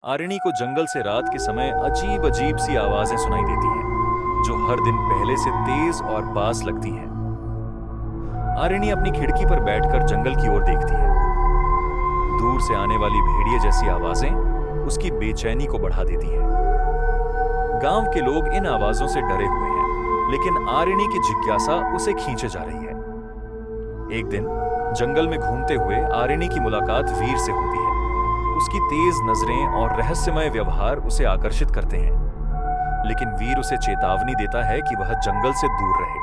आरिणी को जंगल से रात के समय अजीब अजीब सी आवाजें सुनाई देती हैं, जो हर दिन पहले से तेज और पास लगती हैं। आरिणी अपनी खिड़की पर बैठकर जंगल की ओर देखती है। दूर से आने वाली भेड़िए जैसी आवाजें उसकी बेचैनी को बढ़ा देती हैं। गांव के लोग इन आवाजों से डरे हुए हैं, लेकिन आरिणी की जिज्ञासा उसे खींचे जा रही है। एक दिन जंगल में घूमते हुए आरिणी की मुलाकात वीर से होती है। उसकी तेज नजरें और रहस्यमय व्यवहार उसे आकर्षित करते हैं, लेकिन वीर उसे चेतावनी देता है कि वह जंगल से दूर रहे।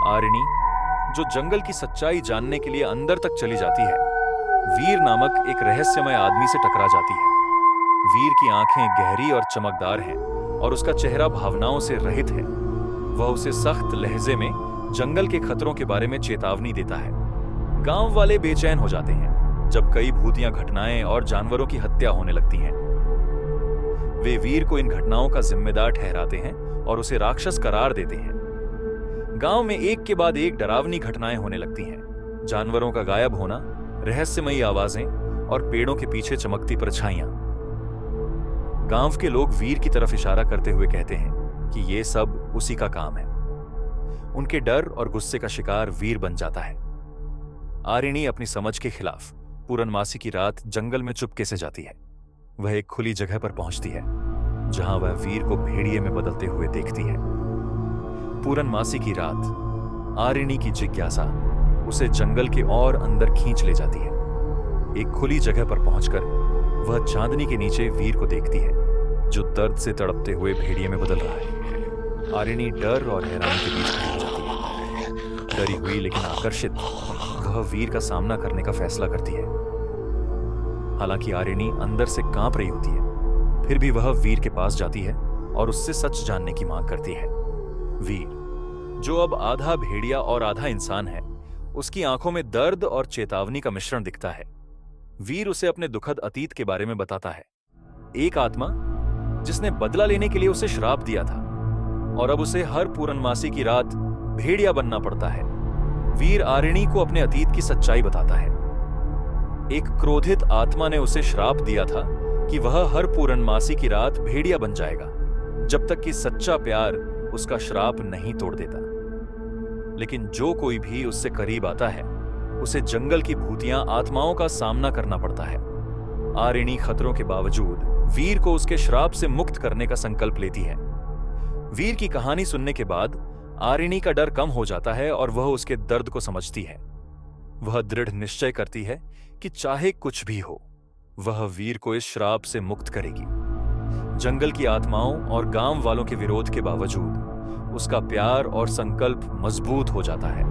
आरिणी, जो जंगल की सच्चाई जानने के लिए अंदर तक चली जाती है, वीर नामक एक रहस्यमय आदमी से टकरा जाती है। वीर की आंखें गहरी और चमकदार हैं और उसका चेहरा भावनाओं से रहित है। वह उसे सख्त लहजे में जंगल के खतरों के बारे में चेतावनी देता है। गांव वाले बेचैन हो जाते हैं जब कई भूतिया घटनाएं और जानवरों की हत्या होने लगती हैं। वे वीर को इन घटनाओं का जिम्मेदार ठहराते हैं और उसे राक्षस करार देते हैं। गांव में एक के बाद एक डरावनी घटनाएं होने लगती हैं। जानवरों का गायब होना, रहस्यमयी आवाजें और पेड़ों के पीछे चमकती परछाइयां। गांव के लोग वीर की तरफ इशारा करते हुए कहते हैं कि ये सब उसी का काम है। उनके डर और गुस्से का शिकार वीर बन जाता है। आरिणी अपनी समझ के खिलाफ पूरनमासी की रात जंगल में चुपके से जाती है। वह एक खुली जगह पर पहुंचती है, जहां वह वीर को भेड़िए में बदलते हुए देखती है। पूरनमासी की रात आरिणी की जिज्ञासा उसे जंगल के और अंदर खींच ले जाती है। एक खुली जगह पर पहुंचकर वह चांदनी के नीचे वीर को देखती है, जो दर्द से तड़पते हुए भेड़िए में बदल रहा है। आरिणी डर और हैरानी के बीच खड़ी हो जाती है। डरी हुई लेकिन आकर्षित, वह वीर का सामना करने का फैसला करती है। हालांकि आरिणी अंदर से कांप रही होती है, फिर भी वह वीर के पास जाती है और उससे सच जानने की मांग करती है। वीर, जो अब आधा भेड़िया और आधा इंसान है, उसकी आंखों में दर्द और चेतावनी का मिश्रण दिखता है। वीर उसे अपने दुखद अतीत के बारे में बताता है। एक आत्मा जिसने बदला लेने के लिए उसे श्राप दिया था और अब उसे हर पूरनमासी की रात भेड़िया बनना पड़ता है। वीर आरिणी को अपने अतीत की सच्चाई बताता है। एक क्रोधित आत्मा ने उसे श्राप दिया था कि वह हर पूरनमासी की रात भेड़िया बन जाएगा, जब तक कि सच्चा प्यार उसका श्राप नहीं तोड़ देता। लेकिन जो कोई भी उससे करीब आता है, उसे जंगल की भूतियां आत्माओं का सामना करना पड़ता है। आरिणी खतरों के बावजूद वीर को उसके श्राप से मुक्त करने का संकल्प लेती है। वीर की कहानी सुनने के बाद आरिणी का डर कम हो जाता है और वह उसके दर्द को समझती है। वह दृढ़ निश्चय करती है कि चाहे कुछ भी हो, वह वीर को इस श्राप से मुक्त करेगी। जंगल की आत्माओं और गांव वालों के विरोध के बावजूद उसका प्यार और संकल्प मजबूत हो जाता है।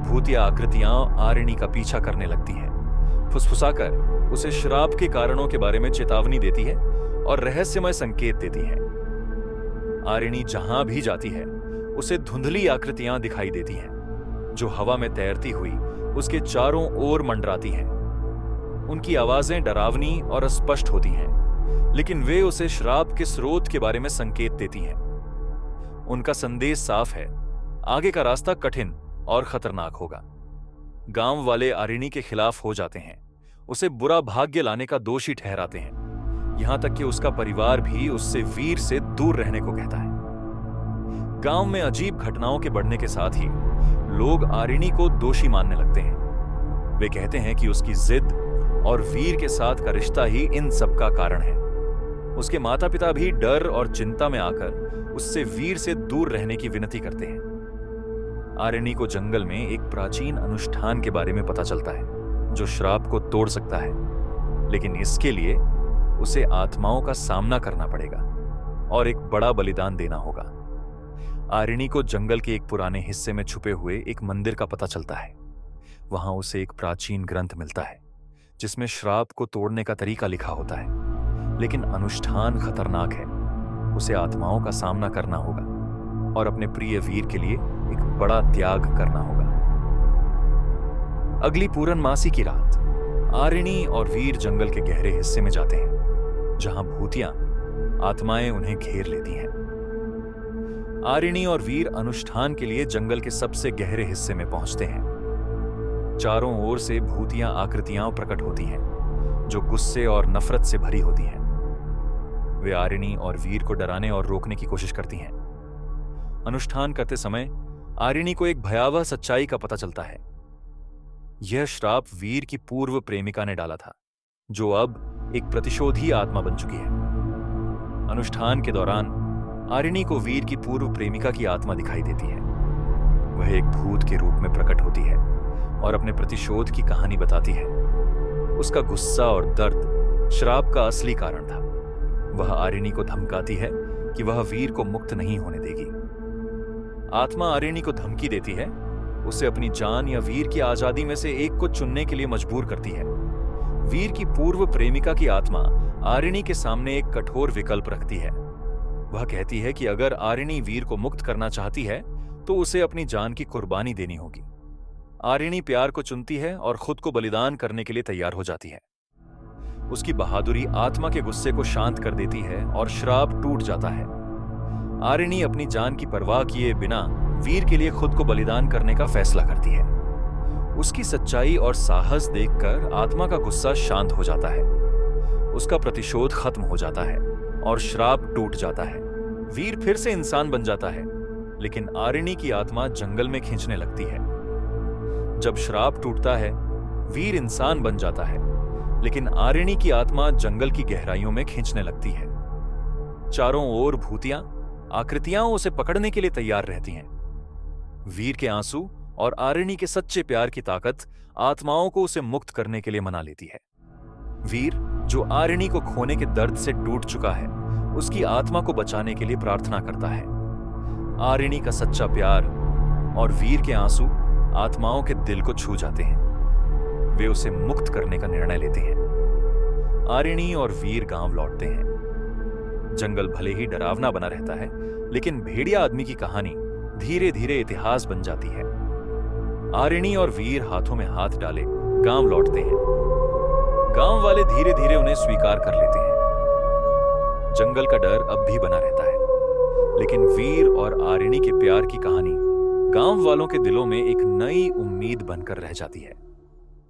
भूतिया आकृतियां आरिणी का पीछा करने लगती हैं, फुसफुसाकर उसे श्राप के कारणों के बारे में चेतावनी देती है और रहस्यमय संकेत देती है। आरिणी जहां भी जाती है, उसे धुंधली आकृतियां दिखाई देती हैं, जो हवा में तैरती हुई उसके चारों ओर मंडराती हैं। उनकी आवाजें डरावनी और अस्पष्ट होती हैं, लेकिन वे उसे श्राप के स्रोत के बारे में संकेत देती हैं। उनका संदेश साफ है, आगे का रास्ता कठिन और खतरनाक होगा। गांव वाले आरिणी के खिलाफ हो जाते हैं, उसे बुरा भाग्य लाने का दोषी ठहराते हैं। यहां तक कि उसका परिवार भी उससे वीर से दूर रहने को कहता है। गांव में अजीब घटनाओं के बढ़ने के साथ ही लोग आरिणी को दोषी मानने लगते हैं। वे कहते हैं कि उसकी जिद और वीर के साथ का रिश्ता ही इन सब का कारण है। उसके माता पिता भी डर और चिंता में आकर उससे वीर से दूर रहने की विनती करते हैं। आरिणी को जंगल में एक प्राचीन अनुष्ठान के बारे में पता चलता है, जो श्राप को तोड़ सकता है, लेकिन इसके लिए उसे आत्माओं का सामना करना पड़ेगा और एक बड़ा बलिदान देना होगा। आरिणी को जंगल के एक पुराने हिस्से में छुपे हुए एक मंदिर का पता चलता है। वहां उसे एक प्राचीन ग्रंथ मिलता है, जिसमें श्राप को तोड़ने का तरीका लिखा होता है, लेकिन अनुष्ठान खतरनाक है। उसे आत्माओं का सामना करना होगा और अपने प्रिय वीर के लिए एक बड़ा त्याग करना होगा। अगली पूरनमासी की रात आरिणी और वीर जंगल के गहरे हिस्से में जाते हैं, जहां भूतियां आत्माएं उन्हें घेर लेती हैं। आरिणी और वीर अनुष्ठान के लिए जंगल के सबसे गहरे हिस्से में पहुंचते हैं। चारों ओर से भूतियां आकृतियां प्रकट होती हैं, जो गुस्से और नफरत से भरी होती हैं। वे आरिणी और वीर को डराने और रोकने की कोशिश करती हैं। अनुष्ठान करते समय आरिणी को एक भयावह सच्चाई का पता चलता है। यह श्राप वीर की पूर्व प्रेमिका ने डाला था, जो अब एक प्रतिशोधी आत्मा बन चुकी है। अनुष्ठान के दौरान आरिणी को वीर की पूर्व प्रेमिका की आत्मा दिखाई देती है। वह एक भूत के रूप में प्रकट होती है और अपने प्रतिशोध की कहानी बताती है। उसका गुस्सा और दर्द श्राप का असली कारण था। वह आरिणी को धमकाती है कि वह वीर को मुक्त नहीं होने देगी। आत्मा आरिणी को धमकी देती है, उसे अपनी जान या वीर की आजादी में से एक को चुनने के लिए मजबूर करती है। वीर की पूर्व प्रेमिका की आत्मा आरिणी के सामने एक कठोर विकल्प रखती है। वह कहती है कि अगर आरिणी वीर को मुक्त करना चाहती है तो उसे अपनी जान की कुर्बानी देनी होगी। आरिणी प्यार को चुनती है और खुद को बलिदान करने के लिए तैयार हो जाती है। उसकी बहादुरी आत्मा के गुस्से को शांत कर देती है और श्राप टूट जाता है। आरिणी अपनी जान की परवाह किए बिना वीर के लिए खुद को बलिदान करने का फैसला करती है। उसकी सच्चाई और साहस देखकर आत्मा का गुस्सा शांत हो जाता है। उसका प्रतिशोध खत्म हो जाता है और श्राप टूट जाता है। वीर फिर से इंसान बन जाता है, लेकिन आरिणी की आत्मा जंगल में खींचने लगती है। जब श्राप टूटता है, वीर इंसान बन जाता है, लेकिन आरिणी की आत्मा जंगल की गहराइयों में खींचने लगती है। चारों ओर भूतियां, आकृतियां उसे पकड़ने के लिए तैयार रहती हैं। वीर के आंसू और आरिणी के सच्चे प्यार की ताकत आत्माओं को उसे मुक्त करने के लिए मना लेती है। वीर, जो आरिणी को खोने के दर्द से टूट चुका है, उसकी आत्मा को बचाने के लिए प्रार्थना करता है। आरिणी का सच्चा प्यार और वीर के आंसू आत्माओं के दिल को छू जाते हैं। वे उसे मुक्त करने का निर्णय लेते हैं। आरिणी और वीर गांव लौटते हैं। जंगल भले ही डरावना बना रहता है, लेकिन भेड़िया आदमी की कहानी धीरे धीरे इतिहास बन जाती है। आरिणी और वीर हाथों में हाथ डाले गांव लौटते हैं। गांव वाले धीरे धीरे उन्हें स्वीकार कर लेते हैं। जंगल का डर अब भी बना रहता है, लेकिन वीर और आरिणी के प्यार की कहानी गांव वालों के दिलों में एक नई उम्मीद बनकर रह जाती है।